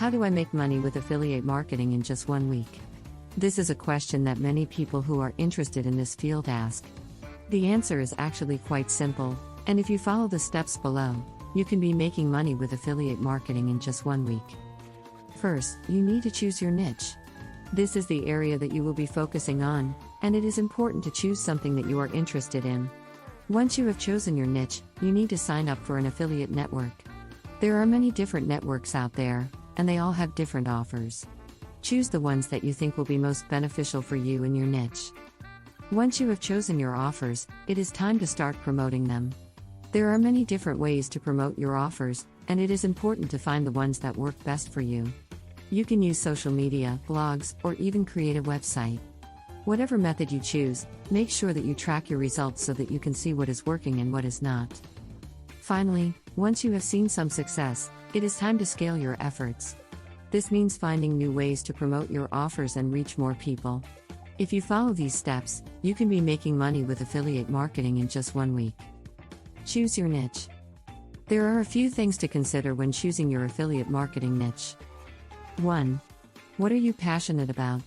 How do I make money with affiliate marketing in just 1 week? This is a question that many people who are interested in this field ask. The answer is actually quite simple, and if you follow the steps below, you can be making money with affiliate marketing in just 1 week. First, you need to choose your niche. This is the area that you will be focusing on, and it is important to choose something that you are interested in. Once you have chosen your niche, you need to sign up for an affiliate network. There are many different networks out there, and they all have different offers. Choose the ones that you think will be most beneficial for you and your niche. Once you have chosen your offers, it is time to start promoting them. There are many different ways to promote your offers, and it is important to find the ones that work best for you. You can use social media, blogs, or even create a website. Whatever method you choose, make sure that you track your results so that you can see what is working and what is not. Finally, once you have seen some success, it is time to scale your efforts. This means finding new ways to promote your offers and reach more people. If you follow these steps, you can be making money with affiliate marketing in just 1 week. Choose your niche. There are a few things to consider when choosing your affiliate marketing niche. 1. What are you passionate about?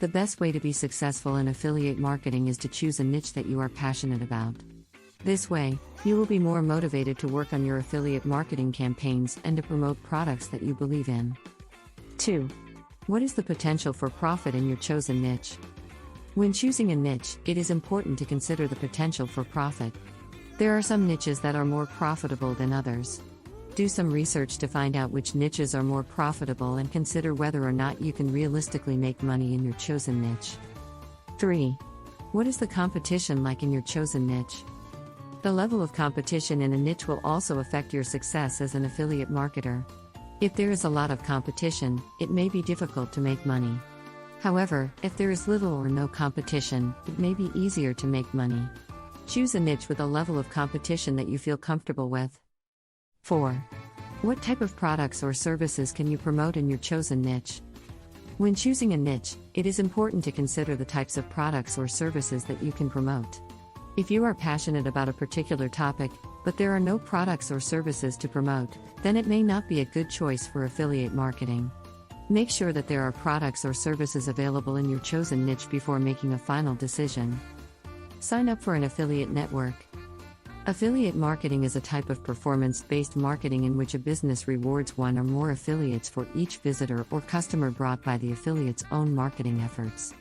The best way to be successful in affiliate marketing is to choose a niche that you are passionate about. This way, you will be more motivated to work on your affiliate marketing campaigns and to promote products that you believe in. 2. What is the potential for profit in your chosen niche? When choosing a niche, it is important to consider the potential for profit. There are some niches that are more profitable than others. Do some research to find out which niches are more profitable and consider whether or not you can realistically make money in your chosen niche. 3. What is the competition like in your chosen niche? The level of competition in a niche will also affect your success as an affiliate marketer. If there is a lot of competition, it may be difficult to make money. However, if there is little or no competition, it may be easier to make money. Choose a niche with a level of competition that you feel comfortable with. 4. What type of products or services can you promote in your chosen niche? When choosing a niche, it is important to consider the types of products or services that you can promote. If you are passionate about a particular topic, but there are no products or services to promote, then it may not be a good choice for affiliate marketing. Make sure that there are products or services available in your chosen niche before making a final decision. Sign up for an affiliate network. Affiliate marketing is a type of performance-based marketing in which a business rewards one or more affiliates for each visitor or customer brought by the affiliate's own marketing efforts.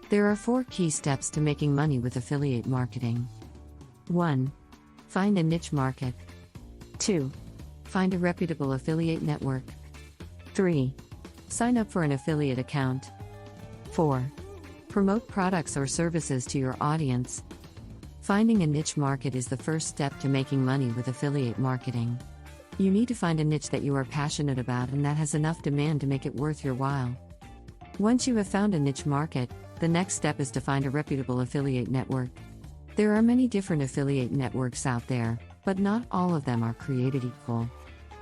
There are 4 key steps to making money with affiliate marketing. 1. Find a niche market. 2. Find a reputable affiliate network. 3. Sign up for an affiliate account. 4. Promote products or services to your audience. Finding a niche market is the first step to making money with affiliate marketing. You need to find a niche that you are passionate about and that has enough demand to make it worth your while. Once you have found a niche market, the next step is to find a reputable affiliate network. There are many different affiliate networks out there, but not all of them are created equal.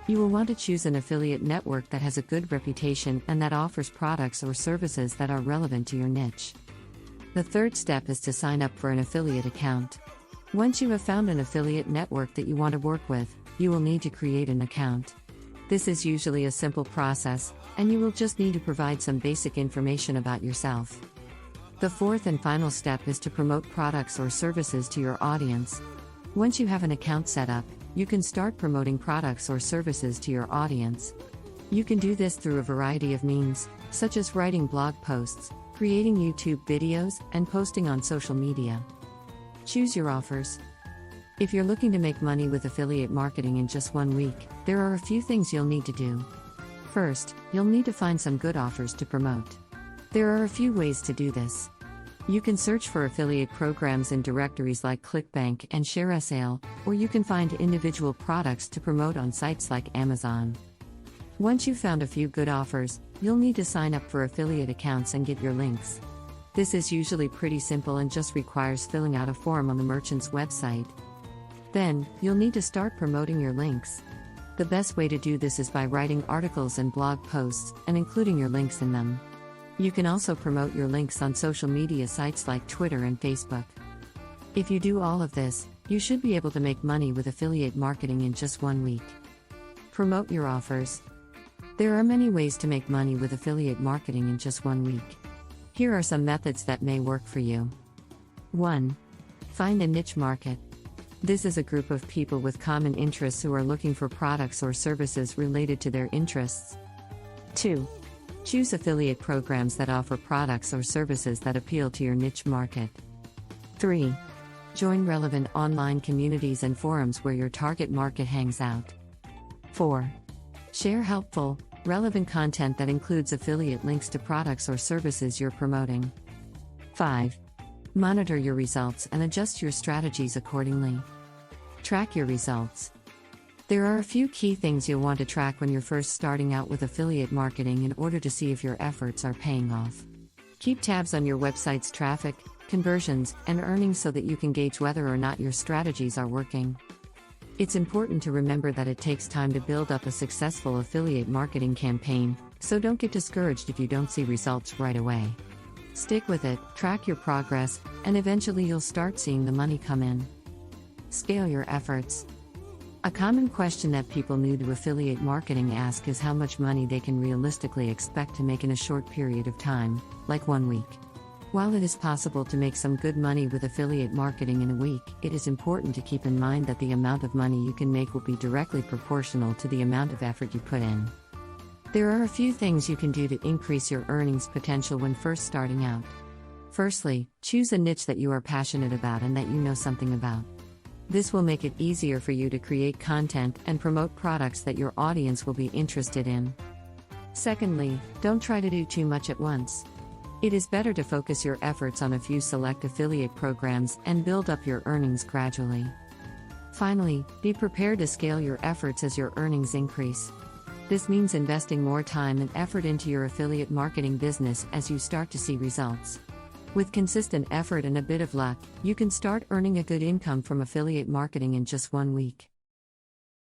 You will want to choose an affiliate network that has a good reputation and that offers products or services that are relevant to your niche. The third step is to sign up for an affiliate account. Once you have found an affiliate network that you want to work with, you will need to create an account. This is usually a simple process, and you will just need to provide some basic information about yourself. The fourth and final step is to promote products or services to your audience. Once you have an account set up, you can start promoting products or services to your audience. You can do this through a variety of means, such as writing blog posts, creating YouTube videos, and posting on social media. Choose your offers. If you're looking to make money with affiliate marketing in just 1 week, there are a few things you'll need to do. First, you'll need to find some good offers to promote. There are a few ways to do this. You can search for affiliate programs in directories like ClickBank and ShareASale, or you can find individual products to promote on sites like Amazon. Once you've found a few good offers, you'll need to sign up for affiliate accounts and get your links. This is usually pretty simple and just requires filling out a form on the merchant's website. Then, you'll need to start promoting your links. The best way to do this is by writing articles and blog posts and including your links in them. You can also promote your links on social media sites like Twitter and Facebook. If you do all of this, you should be able to make money with affiliate marketing in just 1 week. Promote your offers. There are many ways to make money with affiliate marketing in just 1 week. Here are some methods that may work for you. 1. Find a niche market. This is a group of people with common interests who are looking for products or services related to their interests. 2. Choose affiliate programs that offer products or services that appeal to your niche market. 3. Join relevant online communities and forums where your target market hangs out. 4. Share helpful, relevant content that includes affiliate links to products or services you're promoting. 5. Monitor your results and adjust your strategies accordingly. Track your results. There are a few key things you'll want to track when you're first starting out with affiliate marketing in order to see if your efforts are paying off. Keep tabs on your website's traffic, conversions, and earnings so that you can gauge whether or not your strategies are working. It's important to remember that it takes time to build up a successful affiliate marketing campaign, so don't get discouraged if you don't see results right away. Stick with it, track your progress, and eventually you'll start seeing the money come in. Scale your efforts. A common question that people new to affiliate marketing ask is how much money they can realistically expect to make in a short period of time, like 1 week. While it is possible to make some good money with affiliate marketing in a week, it is important to keep in mind that the amount of money you can make will be directly proportional to the amount of effort you put in. There are a few things you can do to increase your earnings potential when first starting out. Firstly, choose a niche that you are passionate about and that you know something about. This will make it easier for you to create content and promote products that your audience will be interested in. Secondly, don't try to do too much at once. It is better to focus your efforts on a few select affiliate programs and build up your earnings gradually. Finally, be prepared to scale your efforts as your earnings increase. This means investing more time and effort into your affiliate marketing business as you start to see results. With consistent effort and a bit of luck, you can start earning a good income from affiliate marketing in just 1 week.